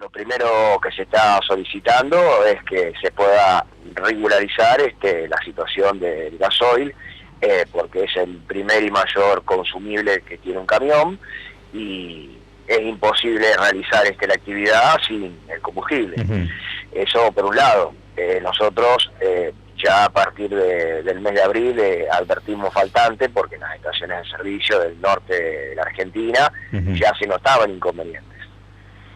lo primero que se está solicitando es que se pueda regularizar la situación del gasoil, porque es el primer y mayor consumible que tiene un camión y es imposible realizar la actividad sin el combustible. Uh-huh. Eso por un lado. Nosotros ya a partir del mes de abril advertimos faltante porque en las estaciones de servicio del norte de la Argentina uh-huh. ya se notaban inconvenientes.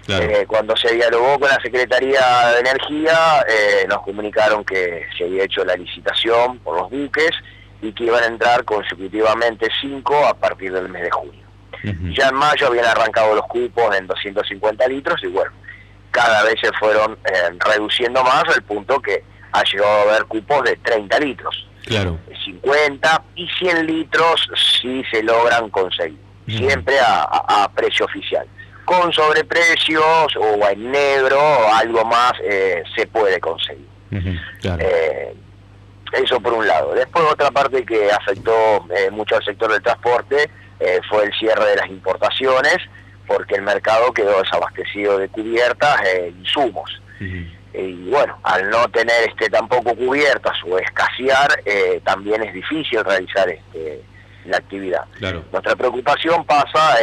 Claro. Cuando se dialogó con la Secretaría de Energía, nos comunicaron que se había hecho la licitación por los buques y que iban a entrar consecutivamente 5 a partir del mes de junio. Uh-huh. Ya en mayo habían arrancado los cupos en 250 litros y bueno, cada vez se fueron reduciendo más al punto que ha llegado a haber cupos de 30 litros. Claro. 50 y 100 litros sí se logran conseguir, uh-huh. siempre a precio oficial. Con sobreprecios o en negro o algo más se puede conseguir. Uh-huh, claro. Eso por un lado. Después otra parte que afectó mucho al sector del transporte fue el cierre de las importaciones, porque el mercado quedó desabastecido de cubiertas e insumos. Uh-huh. Y bueno, al no tener tampoco cubiertas o escasear, también es difícil realizar la actividad. Claro. Nuestra preocupación pasa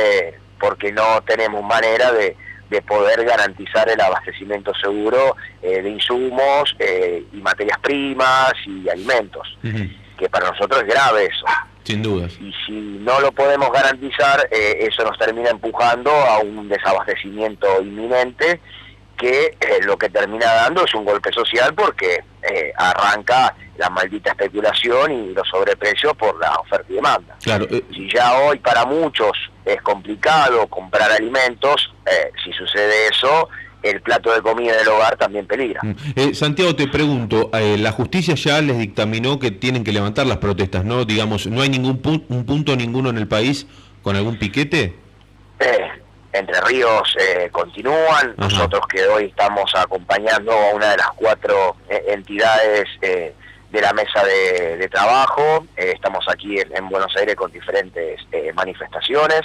porque no tenemos manera de poder garantizar el abastecimiento seguro de insumos y materias primas y alimentos, uh-huh. que para nosotros es grave eso. Sin dudas. Y si no lo podemos garantizar, eso nos termina empujando a un desabastecimiento inminente que lo que termina dando es un golpe social porque arranca la maldita especulación y los sobreprecios por la oferta y demanda. Claro. Si ya hoy para muchos es complicado comprar alimentos, si sucede eso, el plato de comida del hogar también peligra. Santiago, te pregunto, la justicia ya les dictaminó que tienen que levantar las protestas, ¿no? Digamos, ¿no hay ningún punto ninguno en el país con algún piquete? Entre Ríos continúan. Ajá. Nosotros que hoy estamos acompañando a una de las 4 entidades de la mesa de trabajo, estamos aquí en Buenos Aires con diferentes manifestaciones,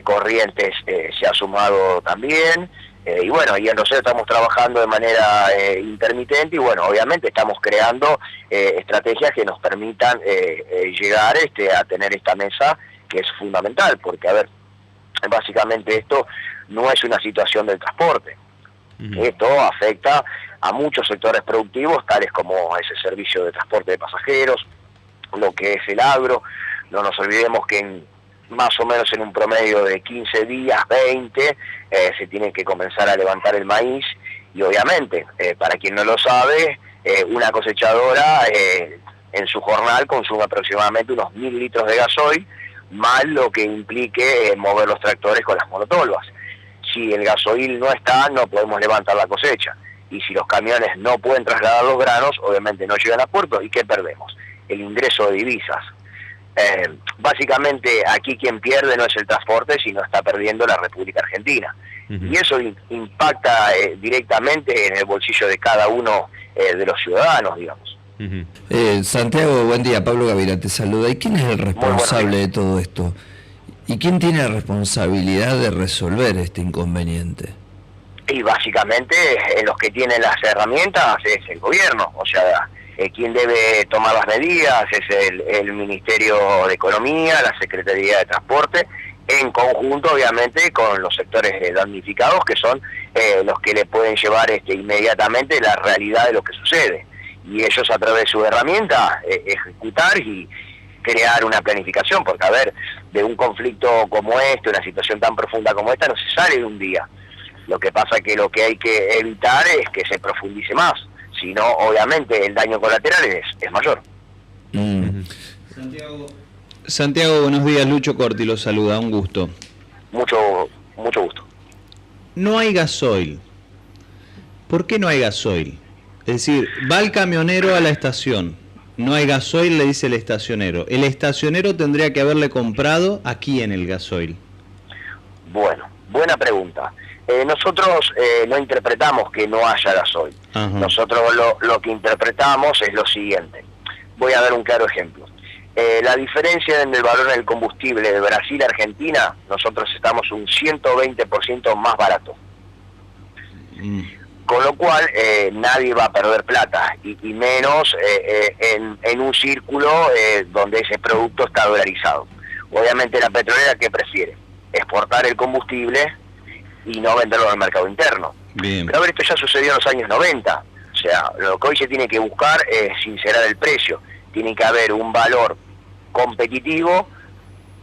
Corrientes se ha sumado también, y bueno, y en Rosario estamos trabajando de manera intermitente y bueno, obviamente estamos creando estrategias que nos permitan llegar a tener esta mesa que es fundamental, porque a ver, básicamente esto no es una situación del transporte. Uh-huh. Esto afecta a muchos sectores productivos, tales como ese servicio de transporte de pasajeros, lo que es el agro. No nos olvidemos que más o menos en un promedio de 15 días, 20, se tiene que comenzar a levantar el maíz y obviamente, para quien no lo sabe, una cosechadora en su jornal consume aproximadamente unos 1.000 litros de gasoil, más lo que implique mover los tractores con las monotolvas. Si el gasoil no está, no podemos levantar la cosecha. Y si los camiones no pueden trasladar los granos, obviamente no llegan a puerto. ¿Y qué perdemos? El ingreso de divisas. Básicamente aquí quien pierde no es el transporte, sino está perdiendo la República Argentina. Uh-huh. Y eso impacta directamente en el bolsillo de cada uno de los ciudadanos, digamos. Uh-huh. Santiago, buen día. Pablo Gavira te saluda. ¿Y quién es el responsable de todo esto? ¿Y quién tiene la responsabilidad de resolver este inconveniente? Y básicamente los que tienen las herramientas es el gobierno, o sea, quien debe tomar las medidas es el Ministerio de Economía, la Secretaría de Transporte, en conjunto obviamente con los sectores damnificados que son los que le pueden llevar inmediatamente la realidad de lo que sucede. Y ellos a través de su herramienta ejecutar y crear una planificación, porque a ver, de un conflicto como una situación tan profunda como esta, no se sale de un día. Lo que pasa es que lo que hay que evitar es que se profundice más, si no, obviamente el daño colateral es mayor. Santiago, buenos días, Lucho Corti lo saluda, un gusto. Mucho gusto. No hay gasoil. ¿Por qué no hay gasoil? Es decir, va el camionero a la estación, no hay gasoil, le dice el estacionero. El estacionero tendría que haberle comprado ¿a quién el gasoil? Bueno, buena pregunta. Nosotros no interpretamos que no haya gasoil. Ajá. Nosotros lo que interpretamos es lo siguiente. Voy a dar un claro ejemplo. La diferencia en el valor del combustible de Brasil a Argentina, nosotros estamos un 120% más barato. Con lo cual nadie va a perder plata, y menos en un círculo donde ese producto está dolarizado. Obviamente la petrolera, ¿qué prefiere? Exportar el combustible y no venderlo al mercado interno. Bien. Pero a ver, esto ya sucedió en los años 90. O sea, lo que hoy se tiene que buscar es sincerar el precio. Tiene que haber un valor competitivo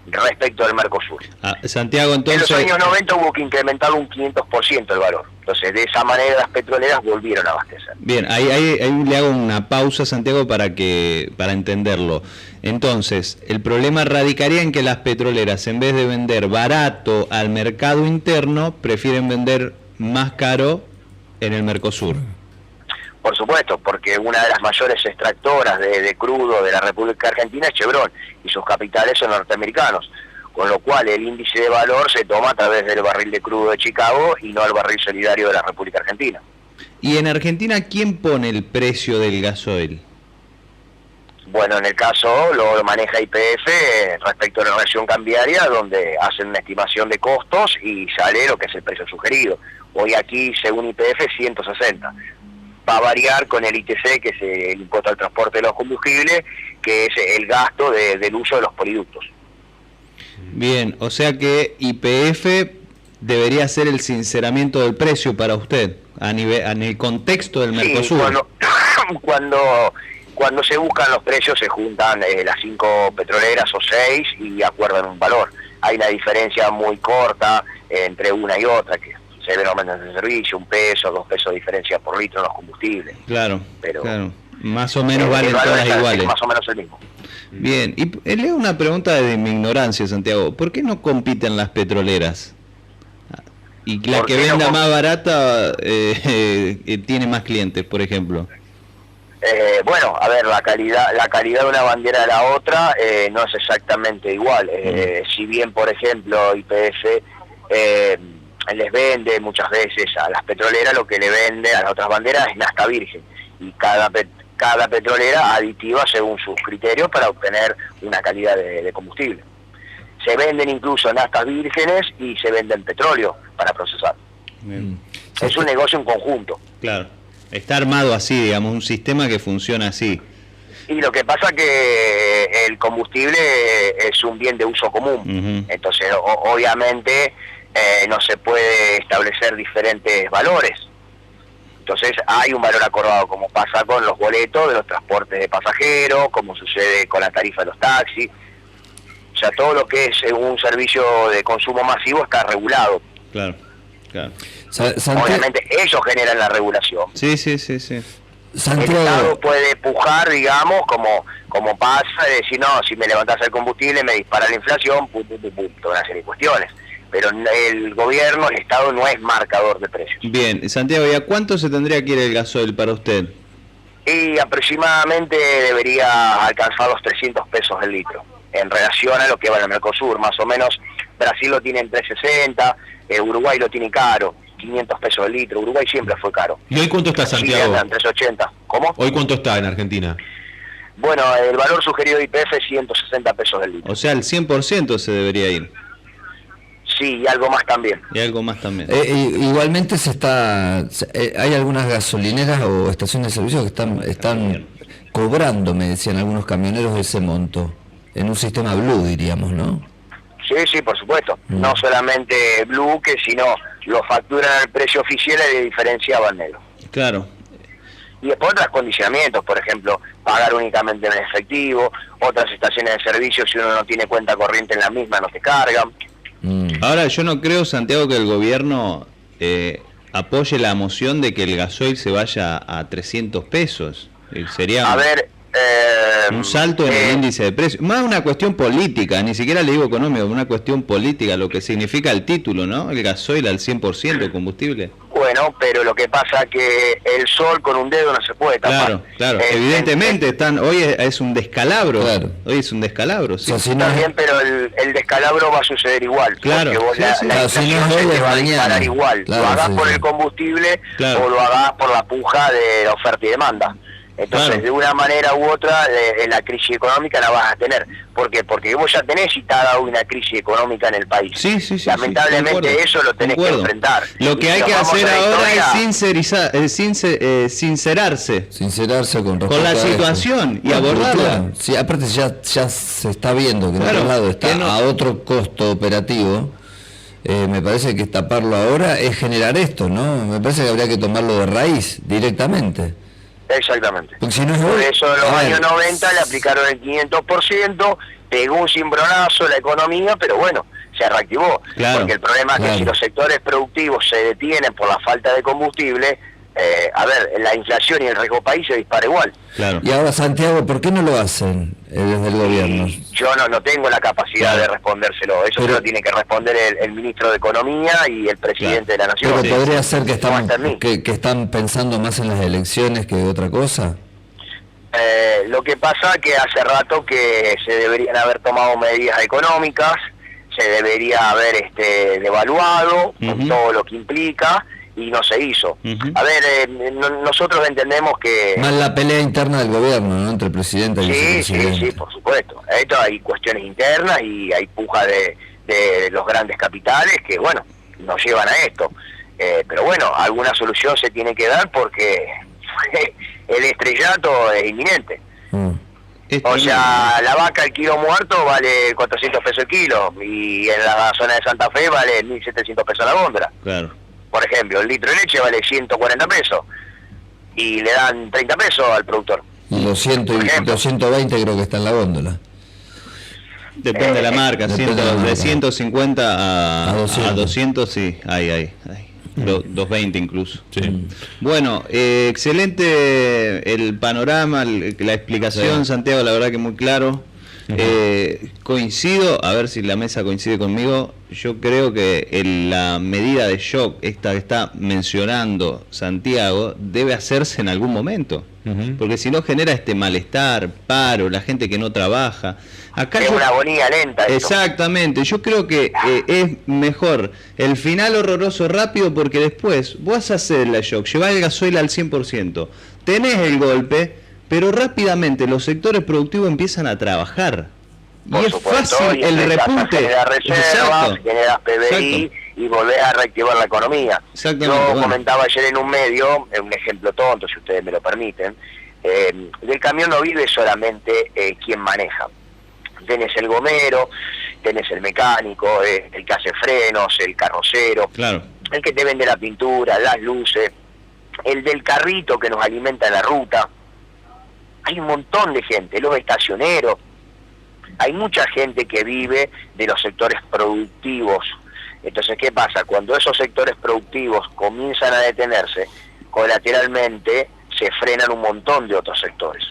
respecto al Mercosur. Santiago, entonces... En los años 90 hubo que incrementar un 500% el valor. Entonces, de esa manera las petroleras volvieron a abastecer. Bien, ahí le hago una pausa, Santiago, para entenderlo. Entonces, el problema radicaría en que las petroleras, en vez de vender barato al mercado interno, prefieren vender más caro en el Mercosur. Por supuesto, porque una de las mayores extractoras de crudo de la República Argentina es Chevron, y sus capitales son norteamericanos, con lo cual el índice de valor se toma a través del barril de crudo de Chicago y no al barril solidario de la República Argentina. ¿Y en Argentina quién pone el precio del gasoil? Bueno, en el caso lo maneja YPF respecto a la relación cambiaria, donde hacen una estimación de costos y sale lo que es el precio sugerido. Hoy aquí, según YPF, 160. Va a variar con el ITC, que es el impuesto al transporte de los combustibles, que es el gasto del uso de los poliductos. Bien, o sea que YPF debería ser el sinceramiento del precio para usted, en el contexto del Mercosur. Sí, cuando se buscan los precios se juntan las 5 petroleras o 6 y acuerdan un valor. Hay una diferencia muy corta entre una y otra, que se ven aumentos de servicio, 1 peso, 2 pesos de diferencia por litro en los combustibles. Claro, pero claro. Más o menos valen todas iguales. Más o menos el mismo. Bien, y le hago una pregunta de mi ignorancia, Santiago. ¿Por qué no compiten las petroleras? Y la que venda más barata tiene más clientes, por ejemplo. Bueno, a ver, la calidad de una bandera de la otra no es exactamente igual. Si bien, por ejemplo, YPF les vende muchas veces a las petroleras, lo que le vende a las otras banderas es nafta virgen, y cada petrolera aditiva según sus criterios para obtener una calidad de combustible. Se venden incluso naftas vírgenes y se venden petróleo para procesar. Es un negocio en conjunto. Claro, está armado así, digamos, un sistema que funciona así. Y lo que pasa que el combustible es un bien de uso común. Entonces, obviamente, no se puede establecer diferentes valores. Entonces hay un valor acordado, como pasa con los boletos de los transportes de pasajeros, como sucede con la tarifa de los taxis. O sea, todo lo que es un servicio de consumo masivo está regulado. Claro, claro. Obviamente ellos generan la regulación. Sí. El Estado puede pujar, digamos, como pasa, de decir, no, si me levantás el combustible me dispara la inflación, toda una serie de cuestiones. Pero el gobierno, el Estado no es marcador de precios. Bien, Santiago, ¿y a cuánto se tendría que ir el gasoil para usted? Y aproximadamente debería alcanzar los 300 pesos el litro, en relación a lo que va en el Mercosur. Más o menos Brasil lo tiene en 360, Uruguay lo tiene caro, 500 pesos el litro. Uruguay siempre fue caro. ¿Y hoy cuánto está, Santiago? En 380. ¿Cómo? ¿Hoy cuánto está en Argentina? Bueno, el valor sugerido de YPF es 160 pesos el litro. O sea, el 100% se debería ir. Sí, y algo más también. Igualmente hay algunas gasolineras o estaciones de servicio que están cobrando, me decían algunos camioneros, de ese monto, en un sistema blue, diríamos, ¿no? Sí, por supuesto. No solamente blue, sino lo facturan al precio oficial y le diferenciaban negro. Claro. Y después otros condicionamientos, por ejemplo, pagar únicamente en efectivo, otras estaciones de servicio, si uno no tiene cuenta corriente en la misma, no te cargan. Ahora, yo no creo, Santiago, que el gobierno apoye la moción de que el gasoil se vaya a 300 pesos. Sería un salto en el índice de precios. Más una cuestión política, ni siquiera le digo económica, una cuestión política, lo que significa el título, ¿no? El gasoil al 100% de combustible. Bueno, pero lo que pasa que el sol con un dedo no se puede tapar. Claro. Evidentemente hoy es un descalabro. Claro. Hoy es un descalabro, sí. También, pero el descalabro va a suceder igual. Claro. Porque vos la inflación se te va a disparar igual. Lo hagas por el combustible o lo hagas por la puja de la oferta y demanda. Entonces, Claro. de una manera u otra, la crisis económica la vas a tener. ¿Por qué? Porque vos ya tenés citada una crisis económica en el país. Sí, sí, sí. Lamentablemente sí, eso lo tenés que concuerdo. enfrentar. Lo que Y hay si que nos vamos hacer a la ahora historia, es sincerarse Sincerarse con con la respecto a esto. situación y No, abordarla. claro, sí, aparte ya se está viendo que en Claro, otro lado está que no- a otro costo operativo. Me parece que taparlo ahora es generar esto, ¿no? Me parece que habría que tomarlo de raíz directamente. Exactamente. Porque si no es Por hoy- eso en los a ver, años 90 le aplicaron el 500%, pegó un cimbronazo la economía, pero bueno, se reactivó. Claro, Porque el problema es claro. que si los sectores productivos se detienen por la falta de combustible, a ver, la inflación y el riesgo país se dispara igual. Claro. Y ahora, Santiago, ¿por qué no lo hacen desde el gobierno? Y yo no tengo la capacidad Claro. de respondérselo. Eso Pero- se lo tiene que responder el ministro de Economía y el presidente de la Nación. Pero podría ser que No están, está en mí. que están pensando más en las elecciones que otra cosa. Lo que pasa que hace rato que se deberían haber tomado medidas económicas, se debería haber devaluado con Ujú. todo lo que implica y no se hizo. Ujú. A ver, nosotros entendemos que... Más la pelea interna del gobierno, ¿no? Entre el presidente y el Sí, sí, vicepresidente. sí, por supuesto. Esto hay cuestiones internas y hay puja de los grandes capitales que, bueno, nos llevan a esto. Pero bueno, alguna solución se tiene que dar porque el estrellato es inminente. Mm. O sea, la vaca el kilo muerto vale 400 pesos el kilo y en la zona de Santa Fe vale 1.700 pesos la góndola. Claro. Por ejemplo, el litro de leche vale 140 pesos y le dan 30 pesos al productor. Y 200 Por y ejemplo. 220 creo que está en la góndola. Depende de la marca, Depende de la marca. de 150 A a 200. 200, sí, hay. 220 incluso. Sí. Bueno, excelente el panorama, la explicación, Sí. Santiago, la verdad que muy claro. Coincido, a ver si la mesa coincide conmigo, yo creo que la medida de shock, esta que está mencionando Santiago, debe hacerse en algún momento, Ujú. porque si no genera este malestar, paro, la gente que no trabaja. Acá Es yo- una agonía lenta esto. Exactamente, yo creo que es mejor el final horroroso rápido porque después vas a hacer la shock, llevar el gasoil al 100%, tenés el golpe, pero rápidamente los sectores productivos empiezan a trabajar. Y Por es supuesto, fácil y el empezás a repunte. generar reservas, Exacto. generas PBI Exacto. y volvés a reactivar la economía. Exactamente, Yo bueno. comentaba ayer en un medio, un ejemplo tonto, si ustedes me lo permiten, del camión no vive solamente quien maneja. Tenés el gomero, tenés el mecánico, el que hace frenos, el carrocero, Claro, el que te vende la pintura, las luces, el del carrito que nos alimenta en la ruta. Hay un montón de gente, los estacioneros. Hay mucha gente que vive de los sectores productivos. Entonces, ¿qué pasa? Cuando esos sectores productivos comienzan a detenerse, colateralmente se frenan un montón de otros sectores.